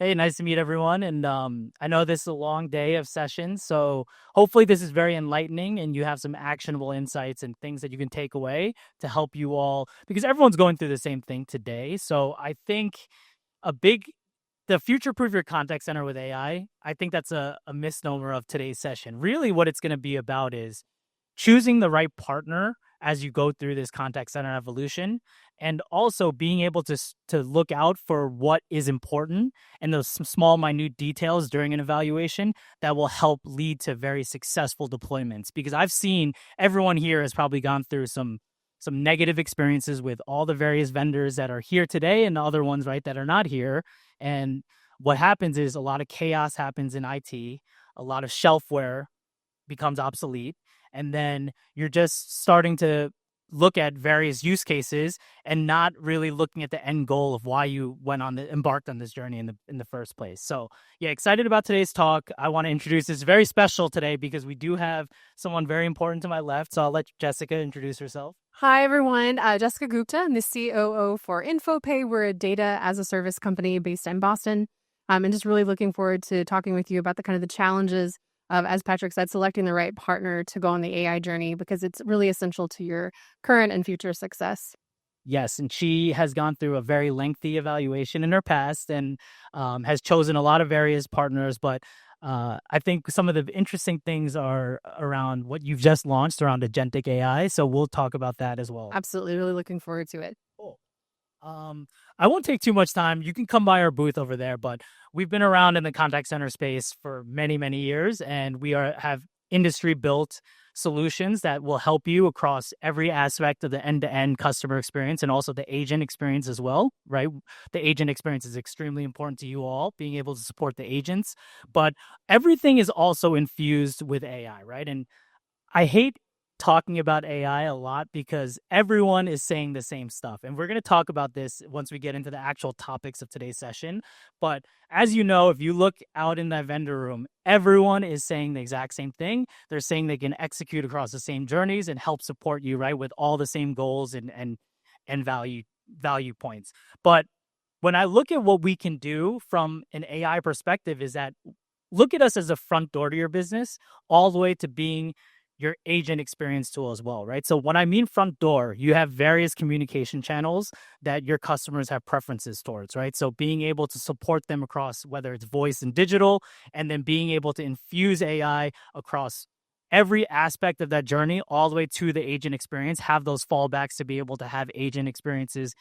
Hey, nice to meet everyone. And I know this is a long day of sessions, so hopefully this is very enlightening and you have some actionable insights and things that you can take away to help you all, because everyone's going through the same thing today. So I think a big the future-proof your contact center with I think that's a misnomer of today's session. Really what it's going to be about is choosing the right partner as you go through this contact center evolution, and also being able to look out for what is important and those small minute details during an evaluation that will help lead to very successful deployments. Because I've seen everyone here has probably gone through some negative experiences with all the various vendors that are here today and the other ones, right, that are not here. And what happens is a lot of chaos happens in IT, a lot of shelfware becomes obsolete, and then you're just starting to look at various use cases and not really looking at the end goal of why you embarked on this journey in the first place. So yeah, excited about today's talk. I want to introduce this very special today because we do have someone very important to my left. So I'll let Jessica introduce herself. Hi, everyone. Jessica Gupta. I'm the COO for InfoPay. We're a data as a service company based in Boston. And just really looking forward to talking with you about the challenges of, as Patrick said, selecting the right partner to go on the AI journey, because it's really essential to your current and future success. Yes, and she has gone through a very lengthy evaluation in her past and has chosen a lot of various partners. But I think some of the interesting things are around what you've just launched around agentic AI. So we'll talk about that as well. Absolutely. Really looking forward to it. Cool. I won't take too much time. You can come by our booth over there, but we've been around in the contact center space for many, many years, and we have industry built solutions that will help you across every aspect of the end-to-end customer experience and also the agent experience as well, right? The agent experience is extremely important to you all, being able to support the agents, but everything is also infused with AI, right? And I hate talking about AI a lot because everyone is saying the same stuff. And we're going to talk about this once we get into the actual topics of today's session. But as you know, if you look out in that vendor room, everyone is saying the exact same thing. They're saying they can execute across the same journeys and help support you, right, with all the same goals and value points. But when I look at what we can do from an AI perspective, is that look at us as a front door to your business, all the way to being your agent experience tool as well, right? So when I mean front door, you have various communication channels that your customers have preferences towards, right? So being able to support them across whether it's voice and digital, and then being able to infuse AI across every aspect of that journey, all the way to the agent experience, have those fallbacks to be able to have agent experiences,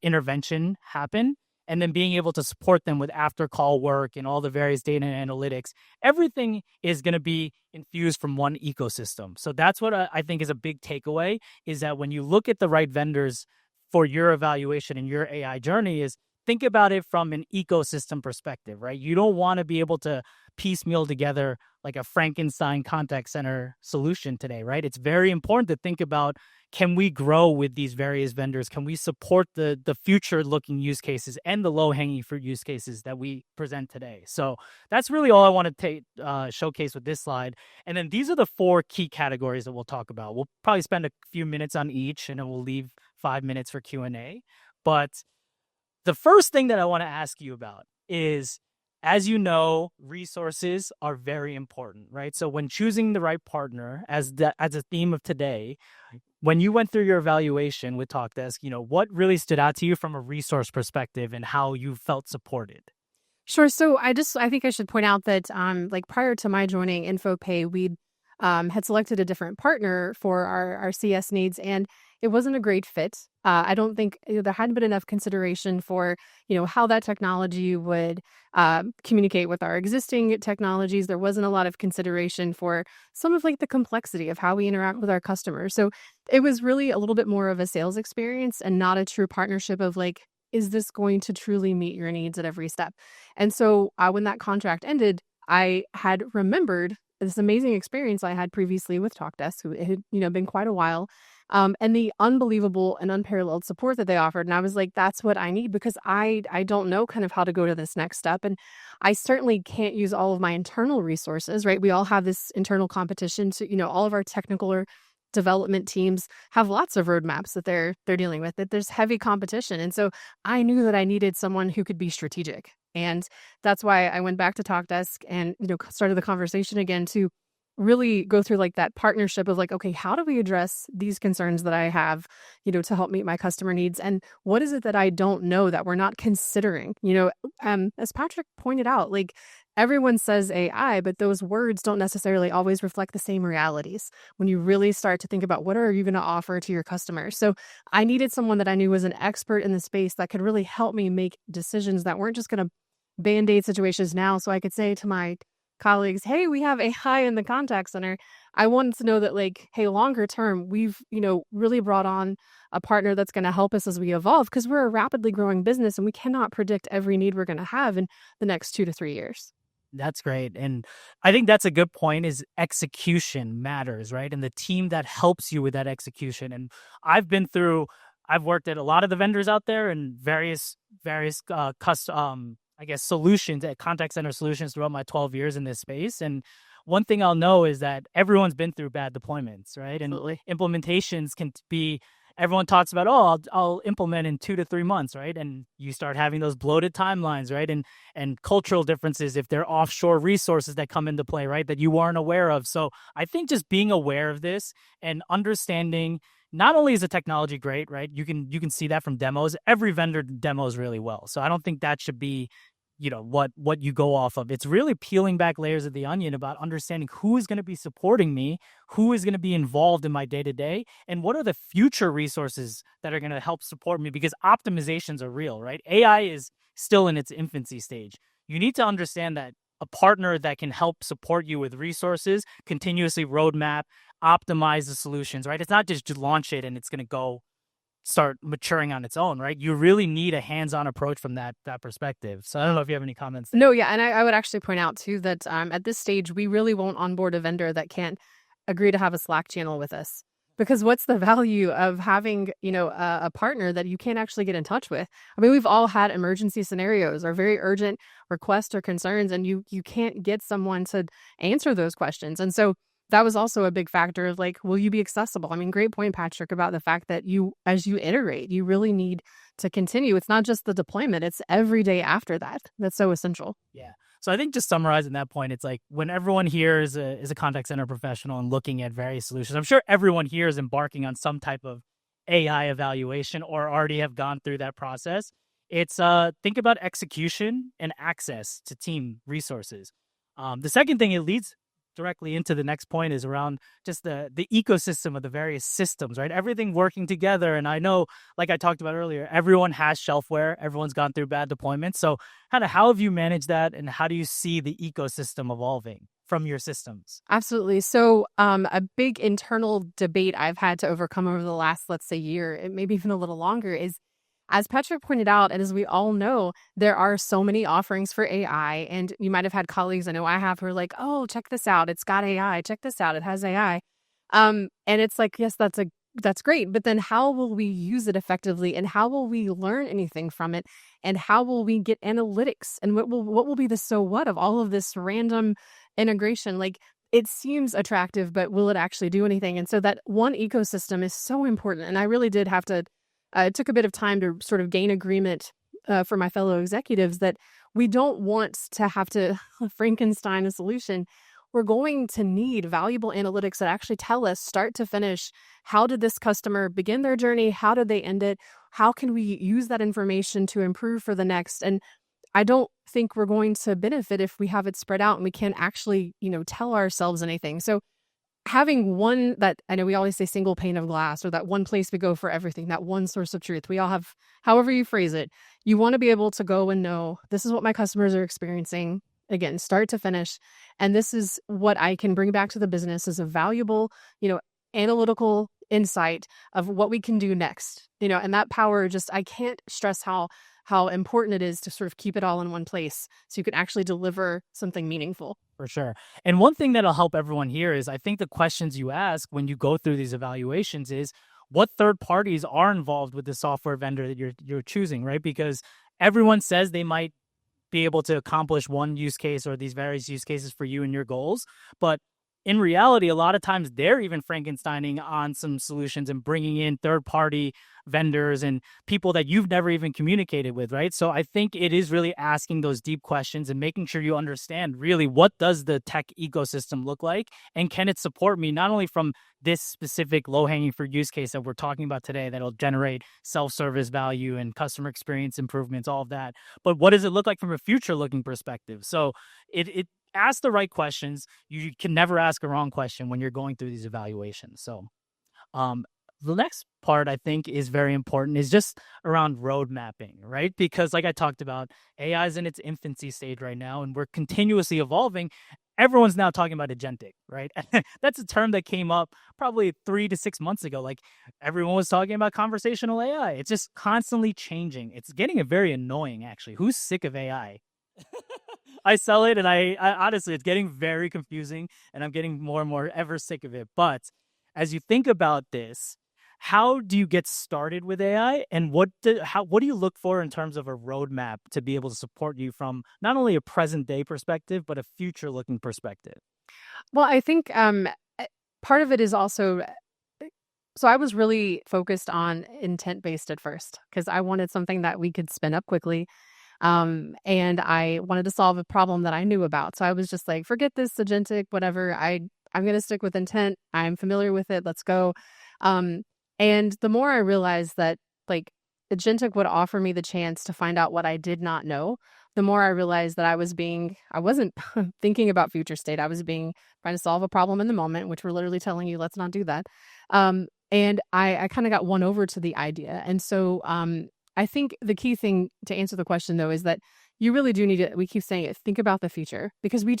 intervention happen, and then being able to support them with after call work and all the various data and analytics. Everything is going to be infused from one ecosystem. So that's what I think is a big takeaway, is that when you look at the right vendors for your evaluation and your AI journey, is think about it from an ecosystem perspective, right? You don't want to be able to piecemeal together like a Frankenstein contact center solution today, right? It's very important to think about, can we grow with these various vendors? Can we support the future-looking use cases and the low-hanging fruit use cases that we present today? So that's really all I want to showcase with this slide. And then these are the 4 key categories that we'll talk about. We'll probably spend a few minutes on each, and then we'll leave 5 minutes for Q&A. But the first thing that I want to ask you about is, as you know, resources are very important, right? So when choosing the right partner, as a theme of today, when you went through your evaluation with Talkdesk, what really stood out to you from a resource perspective and how you felt supported? Sure. So I think I should point out that prior to my joining InfoPay, we had selected a different partner for our CS needs, and it wasn't a great fit. I don't think there hadn't been enough consideration for how that technology would communicate with our existing technologies. There wasn't a lot of consideration for some of the complexity of how we interact with our customers. So it was really a little bit more of a sales experience and not a true partnership of is this going to truly meet your needs at every step? And so when that contract ended, I had remembered this amazing experience I had previously with Talkdesk. It had been quite a while, and the unbelievable and unparalleled support that they offered. And I was like, that's what I need, because I don't know kind of how to go to this next step, and I certainly can't use all of my internal resources. Right? We all have this internal competition. So all of our technical or development teams have lots of roadmaps that they're dealing with. That there's heavy competition, and so I knew that I needed someone who could be strategic. And that's why I went back to Talkdesk and, started the conversation again to really go through like that partnership of like, okay, how do we address these concerns that I have, to help meet my customer needs? And what is it that I don't know that we're not considering? As Patrick pointed out, like everyone says AI, but those words don't necessarily always reflect the same realities when you really start to think about what are you going to offer to your customers. So I needed someone that I knew was an expert in the space that could really help me make decisions that weren't just going to band-aid situations now. So I could say to my colleagues, hey, we have AI in the contact center. I wanted to know that, like, hey, longer term, we've, really brought on a partner that's going to help us as we evolve, because we're a rapidly growing business and we cannot predict every need we're going to have in the next 2 to 3 years. That's great. And I think that's a good point, is execution matters, right? And the team that helps you with that execution. And I've worked at a lot of the vendors out there and various custom, I guess, solutions, at contact center solutions throughout my 12 years in this space. And one thing I'll know is that everyone's been through bad deployments, right? Absolutely. And implementations can be, everyone talks about, oh, I'll implement in 2 to 3 months, right? And you start having those bloated timelines, right? And cultural differences, if they're offshore resources that come into play, right, that you weren't aware of. So I think just being aware of this and understanding, not only is the technology great, right? You can see that from demos. Every vendor demos really well. So I don't think that should be, what you go off of. It's really peeling back layers of the onion about understanding who is going to be supporting me, who is going to be involved in my day-to-day, and what are the future resources that are going to help support me, because optimizations are real, right? AI is still in its infancy stage. You need to understand that a partner that can help support you with resources, continuously roadmap, optimize the solutions, right? It's not just launch it and it's going to go start maturing on its own, right? You really need a hands-on approach from that perspective. So I don't know if you have any comments there. No, yeah, and I would actually point out too that at this stage, we really won't onboard a vendor that can't agree to have a Slack channel with us. Because what's the value of having, a partner that you can't actually get in touch with? I mean, we've all had emergency scenarios or very urgent requests or concerns, and you can't get someone to answer those questions. And so that was also a big factor of like, will you be accessible? I mean, great point, Patrick, about the fact that as you iterate, you really need to continue. It's not just the deployment, it's every day after that. That's so essential. Yeah. So I think, just summarizing that point, it's like when everyone here is a contact center professional and looking at various solutions, I'm sure everyone here is embarking on some type of AI evaluation or already have gone through that process. It's think about execution and access to team resources. The second thing, it leads directly into the next point, is around just the ecosystem of the various systems, right? Everything working together. And I know, like I talked about earlier, everyone has shelfware. Everyone's gone through bad deployments. So kind of how have you managed that, and how do you see the ecosystem evolving from your systems? Absolutely. So, a big internal debate I've had to overcome over the last, let's say, year, maybe even a little longer, is, as Petra pointed out, and as we all know, there are so many offerings for AI. And you might have had colleagues, I know I have, who are like, oh, check this out. It's got AI. Check this out. It has AI. And it's like, yes, that's great. But then how will we use it effectively? And how will we learn anything from it? And how will we get analytics? And what will be the so what of all of this random integration? Like, it seems attractive, but will it actually do anything? And so that one ecosystem is so important. And I really did have to, it took a bit of time to sort of gain agreement for my fellow executives that we don't want to have to Frankenstein a solution. We're going to need valuable analytics that actually tell us, start to finish, how did this customer begin their journey? How did they end it? How can we use that information to improve for the next? And I don't think we're going to benefit if we have it spread out and we can't actually, tell ourselves anything. So having one, that I know we always say single pane of glass, or that one place we go for everything, that one source of truth. We all have, however you phrase it, you want to be able to go and know, this is what my customers are experiencing, again, start to finish. And this is what I can bring back to the business as a valuable, analytical insight of what we can do next, and that power, just, I can't stress how important it is to sort of keep it all in one place so you can actually deliver something meaningful. For sure. And one thing that'll help everyone here is, I think the questions you ask when you go through these evaluations is, what third parties are involved with the software vendor that you're choosing, right? Because everyone says they might be able to accomplish one use case or these various use cases for you and your goals, but in reality, a lot of times they're even Frankensteining on some solutions and bringing in third-party vendors and people that you've never even communicated with, right? So I think it is really asking those deep questions and making sure you understand really what does the tech ecosystem look like, and can it support me not only from this specific low-hanging fruit use case that we're talking about today that'll generate self-service value and customer experience improvements, all of that, but what does it look like from a future-looking perspective? So it ask the right questions. You can never ask a wrong question when you're going through these evaluations. So um, the next part I think is very important is just around road mapping, right? Because like I talked about, AI is in its infancy stage right now, and we're continuously evolving. Everyone's now talking about agentic, right? That's a term that came up probably 3 to 6 months ago. Like everyone was talking about conversational AI. It's just constantly changing. It's getting very annoying, actually. Who's sick of AI? I sell it, and I honestly, it's getting very confusing, and I'm getting more and more ever sick of it. But as you think about this, how do you get started with AI, and what do you look for in terms of a roadmap to be able to support you from not only a present day perspective but a future looking perspective? Well, I think part of it is also so I was really focused on intent based at first because I wanted something that we could spin up quickly. And I wanted to solve a problem that I knew about. So I was just like, forget this agentic, whatever. I'm going to stick with intent. I'm familiar with it. Let's go. Um, and the more I realized that like agentic would offer me the chance to find out what I did not know, the more I realized that I wasn't thinking about future state. I was trying to solve a problem in the moment, which we're literally telling you, let's not do that. And I kind of got won over to the idea. And so, I think the key thing to answer the question though is that you really do need to, we keep saying it, think about the future because we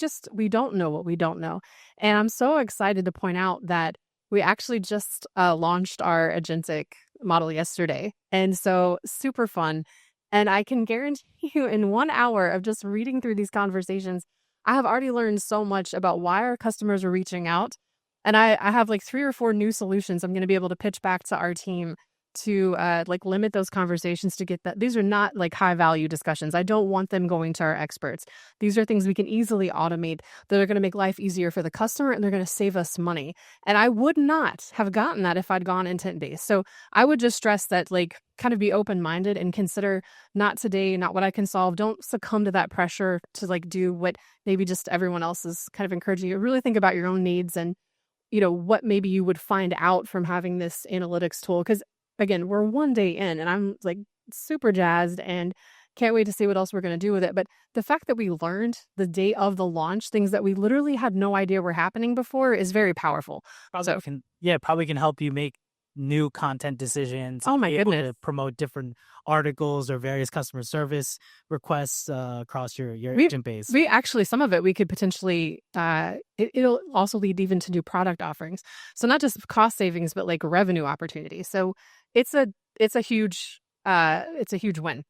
don't know what we don't know. And I'm so excited to point out that we actually just launched our agentic model yesterday. And so super fun. And I can guarantee you in 1 hour of just reading through these conversations, I have already learned so much about why our customers are reaching out. And I have like 3 or 4 new solutions I'm going to be able to pitch back to our team to like limit those conversations to get that. These are not like high value discussions. I don't want them going to our experts. These are things we can easily automate that are going to make life easier for the customer and they're going to save us money. And I would not have gotten that if I'd gone intent based. So I would just stress that like kind of be open-minded and consider not today, not what I can solve. Don't succumb to that pressure to like do what maybe just everyone else is kind of encouraging you. Really think about your own needs and what maybe you would find out from having this analytics tool. Because again, we're 1 day in and I'm like super jazzed and can't wait to see what else we're going to do with it. But the fact that we learned the day of the launch, things that we literally had no idea were happening before is very powerful. Probably can help you make new content decisions, Oh my be able goodness. to promote different articles or various customer service requests across your We agent base. we actually some of it we could potentially it'll also lead even to new product offerings. So not just cost savings, but like revenue opportunities. So it's a it's a huge win.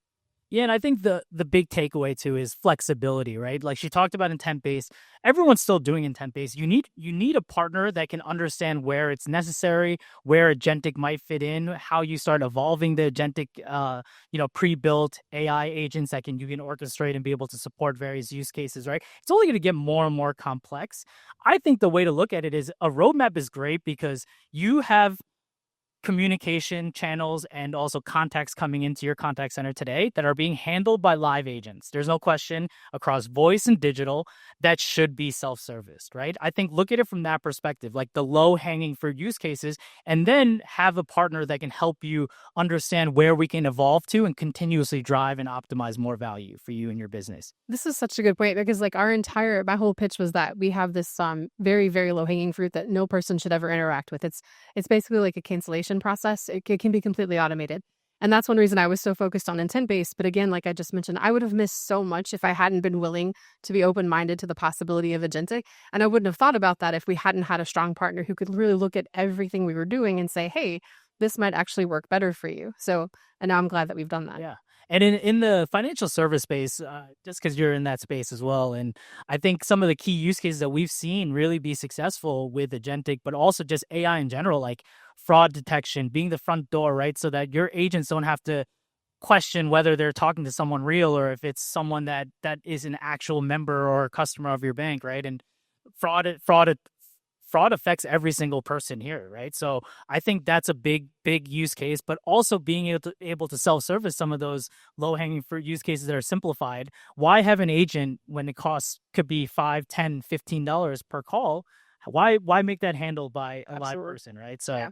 Yeah, and I think the big takeaway too is flexibility, right? Like she talked about intent based. Everyone's still doing intent based. You need a partner that can understand where it's necessary, where agentic might fit in, how you start evolving the agentic pre-built AI agents that you can orchestrate and be able to support various use cases, right? It's only going to get more and more complex. I think the way to look at it is a roadmap is great because you have communication channels and also contacts coming into your contact center today that are being handled by live agents. There's no question across voice and digital that should be self-serviced, right? I think look at it from that perspective, like the low-hanging fruit use cases, and then have a partner that can help you understand where we can evolve to and continuously drive and optimize more value for you and your business. This is such a good point because like my whole pitch was that we have this very, very low hanging fruit that no person should ever interact with. It's basically like a cancellation process. It can be completely automated. And that's one reason I was so focused on intent based. But again, like I just mentioned, I would have missed so much if I hadn't been willing to be open minded to the possibility of agentic. And I wouldn't have thought about that if we hadn't had a strong partner who could really look at everything we were doing and say, hey, this might actually work better for you. So, and now I'm glad that we've done that. Yeah. And in the financial service space, just because you're in that space as well, and I think some of the key use cases that we've seen really be successful with agentic, but also just AI in general, like fraud detection, being the front door, right? So that your agents don't have to question whether they're talking to someone real or if it's someone that is an actual member or customer of your bank, right? And fraud fraud affects every single person here, right? So I think that's a big use case, but also being able to self-service some of those low-hanging fruit use cases that are simplified. Why have an agent when it costs could be 5, 10, $15 per call? Why make that handled by a live person, right? So Yeah.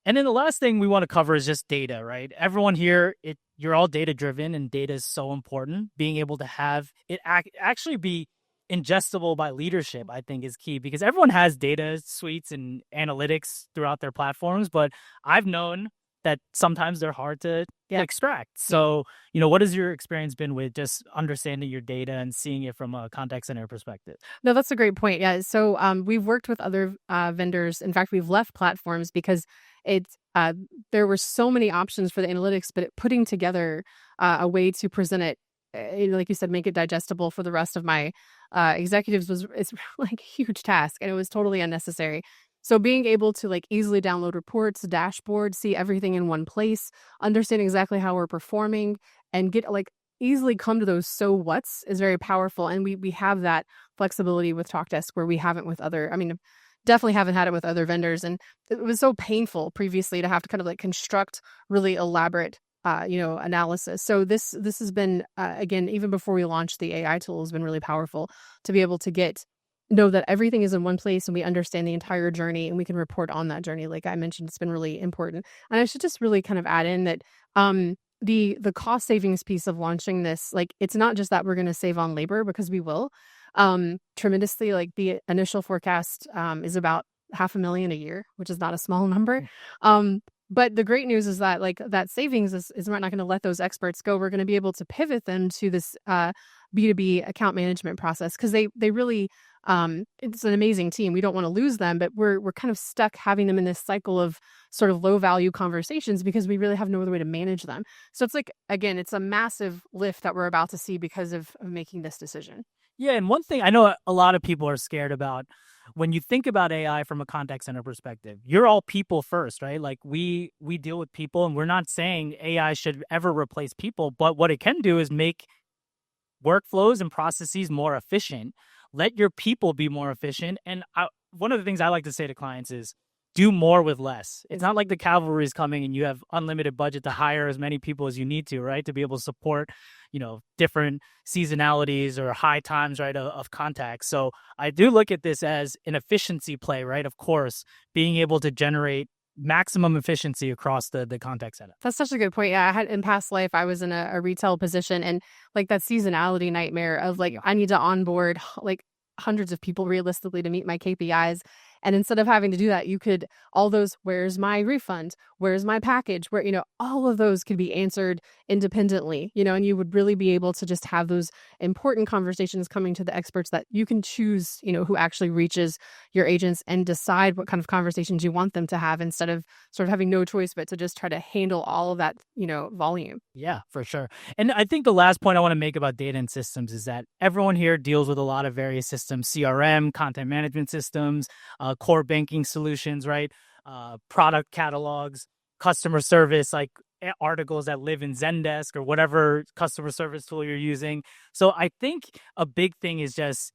and then the last thing we want to cover is just data, right? Everyone here, you're all data driven, and data is so important. Being able to have it actually be ingestible by leadership, I think, is key, because everyone has data suites and analytics throughout their platforms, but I've known that sometimes they're hard to extract. So, what has your experience been with just understanding your data and seeing it from a contact center perspective? No, that's a great point. Yeah. So we've worked with other vendors. In fact, we've left platforms because it's there were so many options for the analytics, but putting together a way to present it, like you said, make it digestible for the rest of my executives it's like a huge task, and it was totally unnecessary. So being able to like easily download reports, dashboards, see everything in one place, understand exactly how we're performing, and get like easily come to those so what's is very powerful. And we have that flexibility with Talkdesk where we haven't with other, I mean, definitely haven't had it with other vendors. And it was so painful previously to have to kind of like construct really elaborate analysis. So this has been again, even before we launched the AI tool, has been really powerful to be able to know that everything is in one place and we understand the entire journey and we can report on that journey. Like I mentioned, it's been really important. And I should just really kind of add in that the cost savings piece of launching this, like it's not just that we're going to save on labor, because we will tremendously. Like the initial forecast is about 500,000 a year, which is not a small number. But the great news is that like that savings is we're not going to let those experts go. We're going to be able to pivot them to this B2B account management process, because they really it's an amazing team. We don't want to lose them, but we're kind of stuck having them in this cycle of sort of low value conversations because we really have no other way to manage them. So it's like, again, it's a massive lift that we're about to see because of making this decision. Yeah, and one thing I know a lot of people are scared about when you think about AI from a contact center perspective, you're all people first, right? Like we deal with people, and we're not saying AI should ever replace people, but what it can do is make workflows and processes more efficient. Let your people be more efficient. And one of the things I like to say to clients is do more with less. It's not like the cavalry is coming and you have unlimited budget to hire as many people as you need to, right? To be able to support, different seasonalities or high times, right, of contacts. So I do look at this as an efficiency play, right? Of course, being able to generate maximum efficiency across the contact center. That's such a good point. Yeah, I had in past life, I was in a retail position, and like that seasonality nightmare of like, I need to onboard like hundreds of people realistically to meet my KPIs. And instead of having to do that, you could, all those, where's my refund? Where's my package? Where, all of those could be answered independently, and you would really be able to just have those important conversations coming to the experts that you can choose, who actually reaches your agents, and decide what kind of conversations you want them to have, instead of sort of having no choice but to just try to handle all of that, volume. Yeah, for sure. And I think the last point I want to make about data and systems is that everyone here deals with a lot of various systems: CRM, content management systems, core banking solutions, right? Product catalogs, customer service, like articles that live in Zendesk or whatever customer service tool you're using. So I think a big thing is just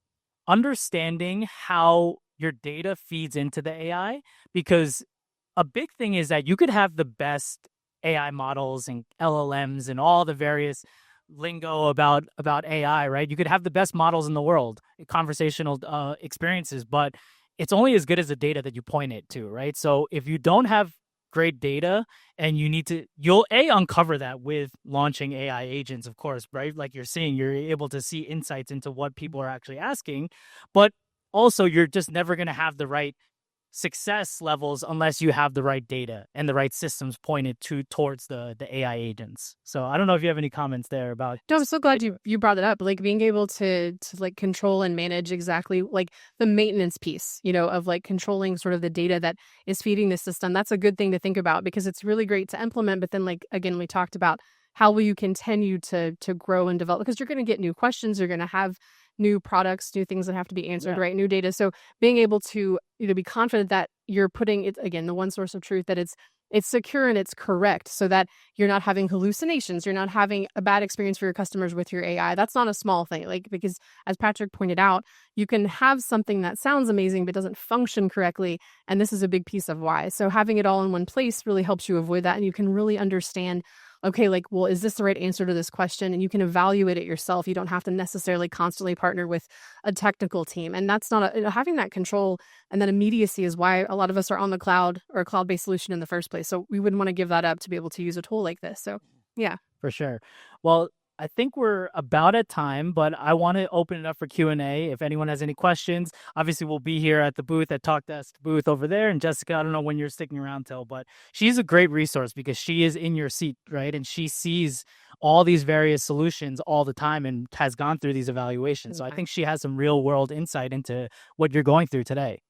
understanding how your data feeds into the AI, because a big thing is that you could have the best AI models and LLMs and all the various lingo about AI, right? You could have the best models in the world, conversational experiences, but it's only as good as the data that you point it to, right? So if you don't have great data, and you'll uncover that with launching AI agents, of course, right? Like you're seeing, you're able to see insights into what people are actually asking, but also you're just never going to have the right success levels unless you have the right data and the right systems pointed towards the AI agents. So I don't know if you have any comments there about. No, I'm so glad you brought it up. Like being able to like control and manage exactly like the maintenance piece, of like controlling sort of the data that is feeding the system. That's a good thing to think about, because it's really great to implement. But then, like again, we talked about how will you continue to grow and develop, because you're going to get new questions, you're going to have new products, new things that have to be answered, right? New data. So being able to be confident that you're putting it, again, the one source of truth, that it's it's secure and it's correct, so that you're not having hallucinations, you're not having a bad experience for your customers with your AI. That's not a small thing, like, because as Patrick pointed out, you can have something that sounds amazing but doesn't function correctly, and this is a big piece of why. So having it all in one place really helps you avoid that, and you can really understand, okay, like, well, is this the right answer to this question? And you can evaluate it yourself. You don't have to necessarily constantly partner with a technical team. And that's not having that control and that immediacy is why a lot of us are on the cloud or a cloud-based solution in the first place. So we wouldn't want to give that up to be able to use a tool like this. So yeah. For sure. Well, I think we're about at time, but I want to open it up for Q&A. If anyone has any questions, obviously we'll be here at the booth at Talkdesk booth over there. And Jessica, I don't know when you're sticking around till, but she's a great resource because she is in your seat, right? And she sees all these various solutions all the time and has gone through these evaluations. So I Okay. think she has some real world insight into what you're going through today.